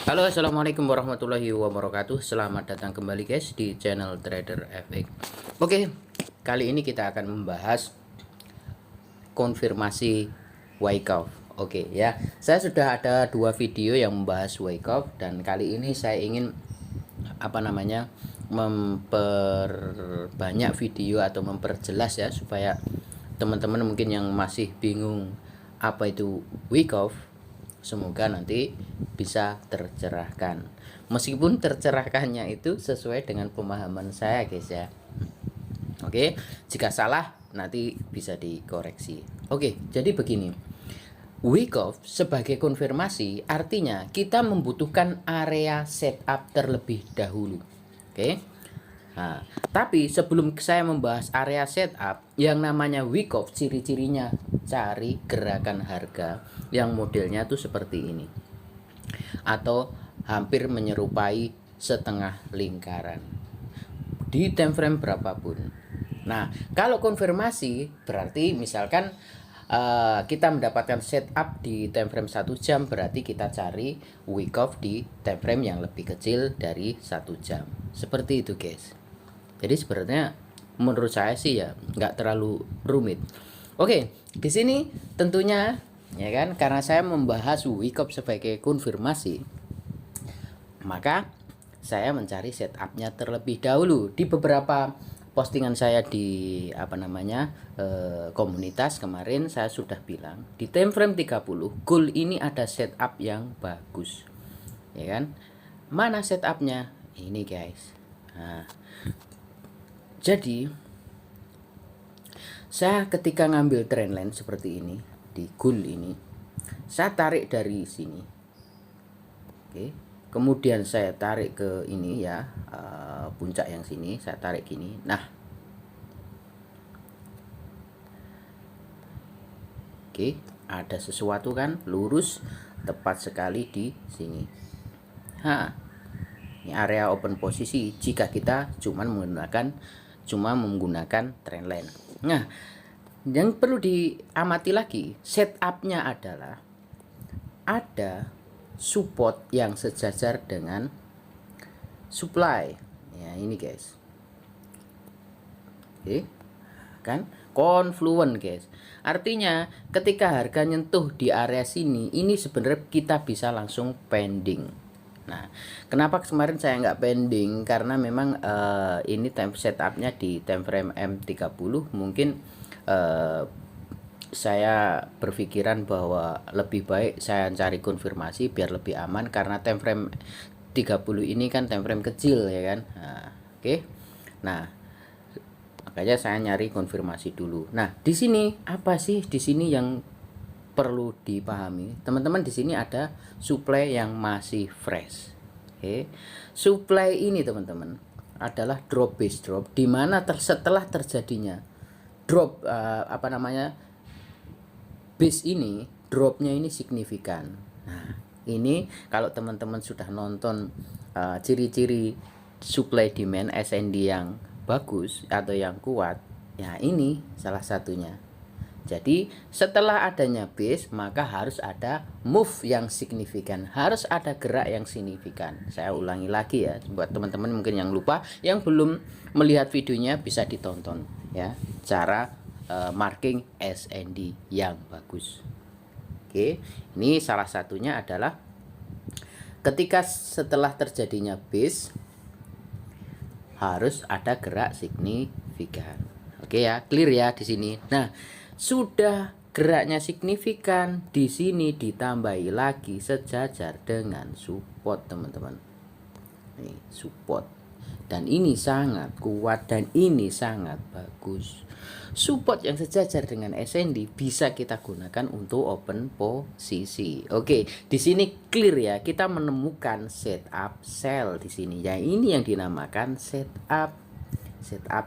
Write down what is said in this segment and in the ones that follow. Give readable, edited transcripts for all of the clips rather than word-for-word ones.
Halo, assalamualaikum warahmatullahi wabarakatuh. Selamat datang kembali guys di channel Trader FX. Oke, kali ini kita akan membahas konfirmasi Wyckoff. Oke ya, saya sudah ada dua video yang membahas Wyckoff dan kali ini saya ingin memperbanyak video atau memperjelas ya, supaya teman-teman mungkin yang masih bingung apa itu Wyckoff, semoga nanti bisa tercerahkan. Meskipun tercerahkannya itu sesuai dengan pemahaman saya guys ya. Oke, jika salah nanti bisa dikoreksi. Oke, jadi begini. Wyckoff sebagai konfirmasi artinya kita membutuhkan area setup terlebih dahulu. Oke. Nah, tapi sebelum saya membahas area setup, yang namanya Wyckoff ciri-cirinya cari gerakan harga yang modelnya tuh seperti ini atau hampir menyerupai setengah lingkaran di time frame berapapun. Nah, kalau konfirmasi berarti misalkan kita mendapatkan setup di time frame 1 jam, berarti kita cari Wyckoff di time frame yang lebih kecil dari 1 jam. Seperti itu guys. Jadi sebenarnya menurut saya sih ya nggak terlalu rumit. Oke, di sini tentunya ya kan, karena saya membahas Wyckoff sebagai konfirmasi, maka saya mencari setupnya terlebih dahulu. Di beberapa postingan saya di komunitas kemarin saya sudah bilang di time frame 30 gold ini ada setup yang bagus ya kan. Mana setupnya? Ini guys. Nah, jadi saya ketika ngambil trendline seperti ini di gold ini, saya tarik dari sini. Oke. Kemudian saya tarik ke ini ya, puncak yang sini saya tarik gini. Nah, oke, ada sesuatu kan lurus tepat sekali di sini. Ini area open posisi jika kita cuma menggunakan trendline. Nah, yang perlu diamati lagi setupnya adalah ada support yang sejajar dengan supply ya, ini guys. Oke kan, confluent guys, artinya ketika harga nyentuh di area sini, ini sebenarnya kita bisa langsung pending. Nah, kenapa kemarin saya nggak pending, karena memang ini time setupnya di time frame M30. Mungkin saya berpikiran bahwa lebih baik saya cari konfirmasi biar lebih aman, karena time frame 30 ini kan time frame kecil ya kan. Nah, oke. Nah, makanya saya nyari konfirmasi dulu. Nah, di sini apa sih di sini yang perlu dipahami? Teman-teman, di sini ada supply yang masih fresh. Oke. Supply ini teman-teman adalah drop base drop, di mana setelah terjadinya drop base ini, dropnya ini signifikan. Nah, ini kalau teman-teman sudah nonton ciri-ciri supply demand SND yang bagus atau yang kuat, ya ini salah satunya. Jadi setelah adanya base, maka harus ada move yang signifikan, harus ada gerak yang signifikan. Saya ulangi lagi ya, buat teman-teman mungkin yang lupa, yang belum melihat videonya bisa ditonton ya, cara marking SND yang bagus. Oke, ini salah satunya adalah ketika setelah terjadinya base harus ada gerak signifikan. Oke ya, clear ya di sini. Nah, sudah geraknya signifikan, di sini ditambahi lagi sejajar dengan support teman-teman. Nih, support. Dan ini sangat kuat dan ini sangat bagus. Support yang sejajar dengan SND bisa kita gunakan untuk open posisi. Oke, di sini clear ya. Kita menemukan setup sell di sini. Ya, ini yang dinamakan setup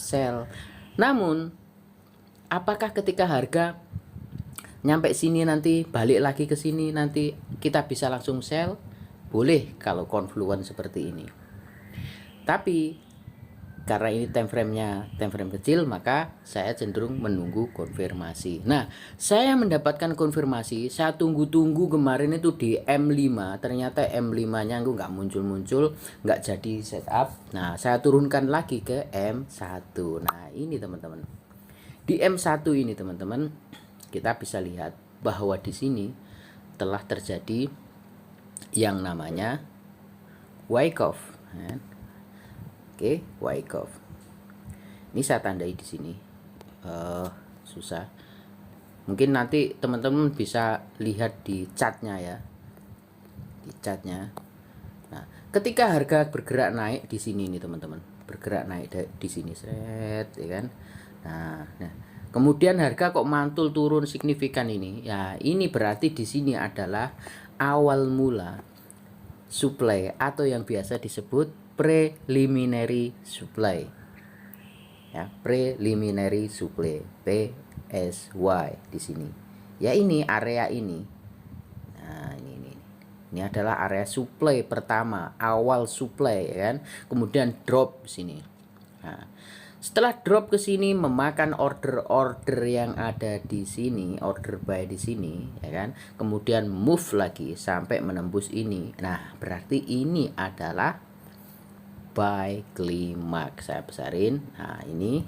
sell. Namun, apakah ketika harga nyampe sini nanti balik lagi ke sini nanti kita bisa langsung sell? Boleh kalau confluent seperti ini. Tapi karena ini time frame kecil, maka saya cenderung menunggu konfirmasi. Nah, saya mendapatkan konfirmasi, saya tunggu-tunggu kemarin itu di M5, ternyata M5-nya nggak muncul-muncul, nggak jadi setup. Nah, saya turunkan lagi ke M1. Nah, ini teman-teman. Di M1 ini teman-teman, kita bisa lihat bahwa di sini telah terjadi yang namanya Wyckoff. Oke, Wyckoff. Ini saya tandai di sini. Susah. Mungkin nanti teman-teman bisa lihat di chartnya ya. Di chartnya. Nah, ketika harga bergerak naik di sini nih teman-teman, bergerak naik di sini, seret, ya kan. Nah, kemudian harga kok mantul turun signifikan ini. Ya, ini berarti di sini adalah awal mula supply atau yang biasa disebut preliminary supply. Ya, preliminary supply, PSY di sini. Ya, ini area ini. Nah, ini adalah area supply pertama, awal supply ya kan. Kemudian drop sini. Nah, setelah drop ke sini memakan order yang ada di sini, order buy di sini ya kan. Kemudian move lagi sampai menembus ini. Nah, berarti ini adalah buy climax. Saya besarin. Nah, ini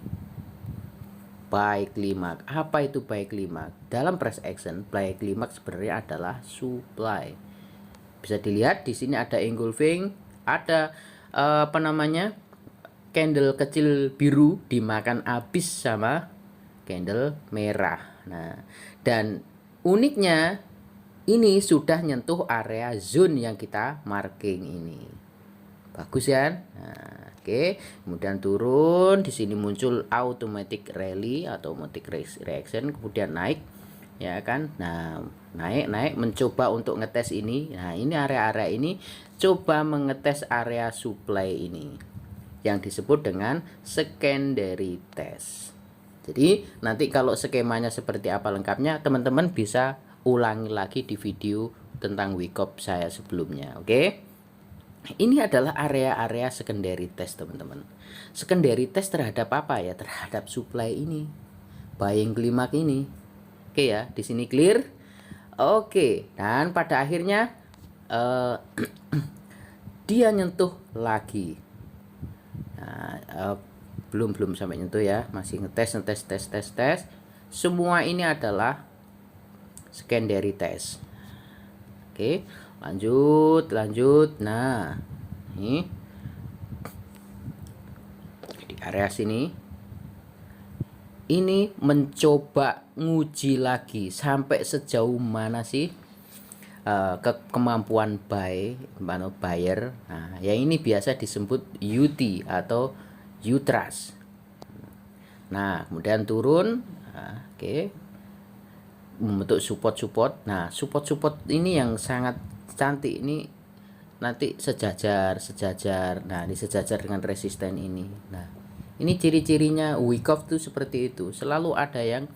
buy climax. Apa itu buy climax? Dalam price action, buy climax sebenarnya adalah supply. Bisa dilihat di sini ada engulfing, ada candle kecil biru dimakan habis sama candle merah. Nah, dan uniknya ini sudah nyentuh area zone yang kita marking ini. Bagus ya. Nah, oke. Kemudian turun, di sini muncul automatic rally atau automatic reaction, kemudian naik ya kan. Nah, naik mencoba untuk ngetes ini. Nah, ini area-area ini coba mengetes area supply ini yang disebut dengan secondary test. Jadi nanti kalau skemanya seperti apa lengkapnya teman-teman bisa ulangi lagi di video tentang Wyckoff saya sebelumnya. Oke. Ini adalah area-area secondary test teman-teman. Secondary test terhadap apa ya? Terhadap supply ini, buying climax ini. Oke ya, di sini clear. Oke, dan pada akhirnya dia nyentuh lagi. Nah, belum sampai nyentuh ya, masih tes. Semua ini adalah secondary test. Oke, lanjut. Nah, ini di area sini ini mencoba nguji lagi sampai sejauh mana sih kemampuan buyer. Nah, yang ini biasa disebut UT atau U-trust. Nah, kemudian turun. Nah, oke. Membentuk support. Nah, support ini yang sangat cantik ini nanti sejajar. Nah, ini sejajar dengan resisten ini. Nah, ini ciri-cirinya Wyckoff tuh seperti itu. Selalu ada yang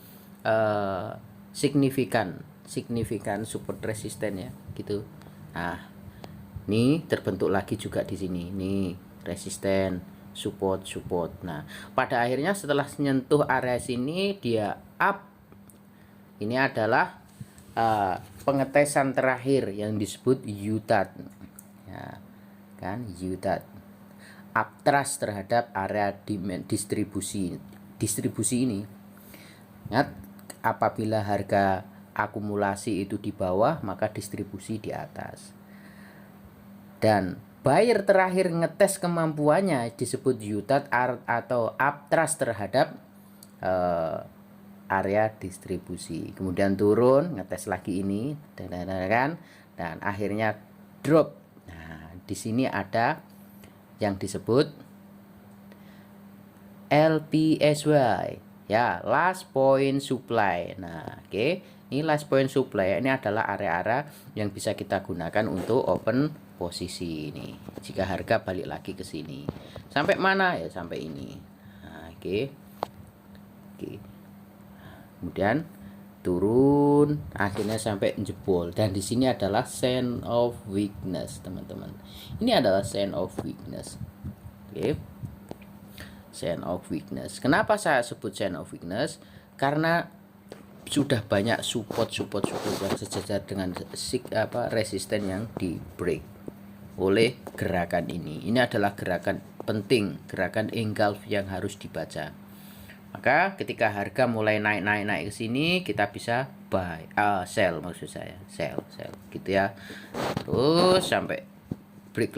signifikan support resisten ya, gitu. Nah, ini terbentuk lagi juga di sini. Ini resisten, support. Nah, pada akhirnya setelah menyentuh area sini dia up. Ini adalah pengetesan terakhir yang disebut UTAT. Ya, kan UTAT. Uptrust terhadap area demand distribusi ini. Ingat, apabila harga akumulasi itu di bawah, maka distribusi di atas. Dan buyer terakhir ngetes kemampuannya disebut UTAT atau uptrust terhadap area distribusi. Kemudian turun, ngetes lagi ini dan akhirnya drop. Nah, di sini ada yang disebut LPSY ya, last point supply. Nah, oke. Ini last point supply. Ini adalah area-area yang bisa kita gunakan untuk open posisi ini. Jika harga balik lagi ke sini. Sampai mana ya? Sampai ini. Nah, oke. Kemudian turun akhirnya sampai jebol, dan di sini adalah sign of weakness teman-teman. Ini adalah sign of weakness. Oke. sign of weakness. Kenapa saya sebut sign of weakness? Karena sudah banyak support yang sejajar dengan resisten yang di break oleh gerakan ini. Ini adalah gerakan penting, gerakan engulf yang harus dibaca. Maka ketika harga mulai naik ke sini, kita bisa buy, sell maksud saya, sell gitu ya. Terus sampai break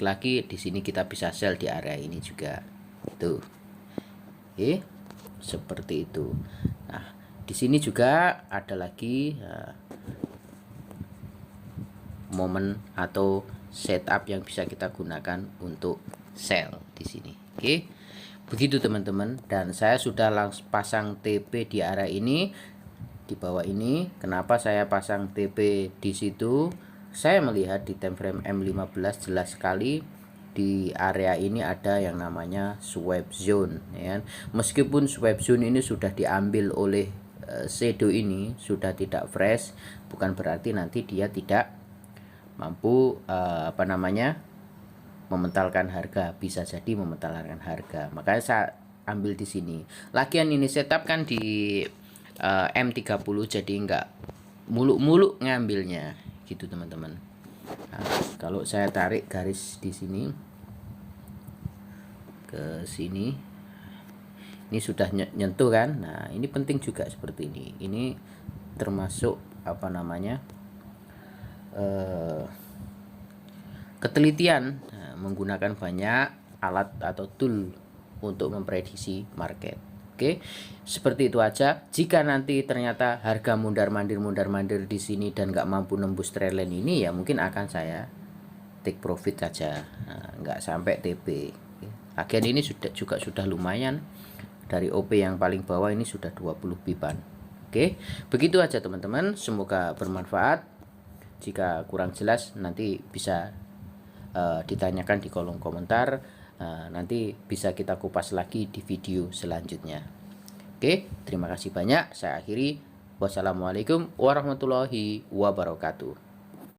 lagi di sini kita bisa sell di area ini juga. Tuh. Oke, seperti itu. Nah, di sini juga ada lagi momen atau setup yang bisa kita gunakan untuk sell di sini. Oke. Begitu teman-teman, dan saya sudah langsung pasang TP di area ini di bawah ini. Kenapa saya pasang TP di situ? Saya melihat di time frame M15 jelas sekali di area ini ada yang namanya swipe zone ya. Meskipun swipe zone ini sudah diambil oleh shadow ini, sudah tidak fresh, bukan berarti nanti dia tidak mampu mementalkan harga. Bisa jadi mementalkan harga, makanya saya ambil di sini. Lagian ini setup kan di M30, jadi enggak muluk-muluk ngambilnya gitu teman-teman. Nah, kalau saya tarik garis di sini ke sini, ini sudah nyentuh kan. Nah, ini penting juga seperti ini. Ini termasuk ketelitian, menggunakan banyak alat atau tool untuk memprediksi market. Oke, seperti itu aja. Jika nanti ternyata harga mundar-mandir di sini dan nggak mampu nembus trendline ini, ya mungkin akan saya take profit saja, nggak sampai TP. Agen ini sudah lumayan. Dari OP yang paling bawah ini sudah 20 pipan. Oke, begitu aja teman-teman. Semoga bermanfaat. Jika kurang jelas nanti bisa ditanyakan di kolom komentar. Nanti bisa kita kupas lagi di video selanjutnya. Oke, terima kasih banyak. Saya akhiri. Wassalamualaikum warahmatullahi wabarakatuh.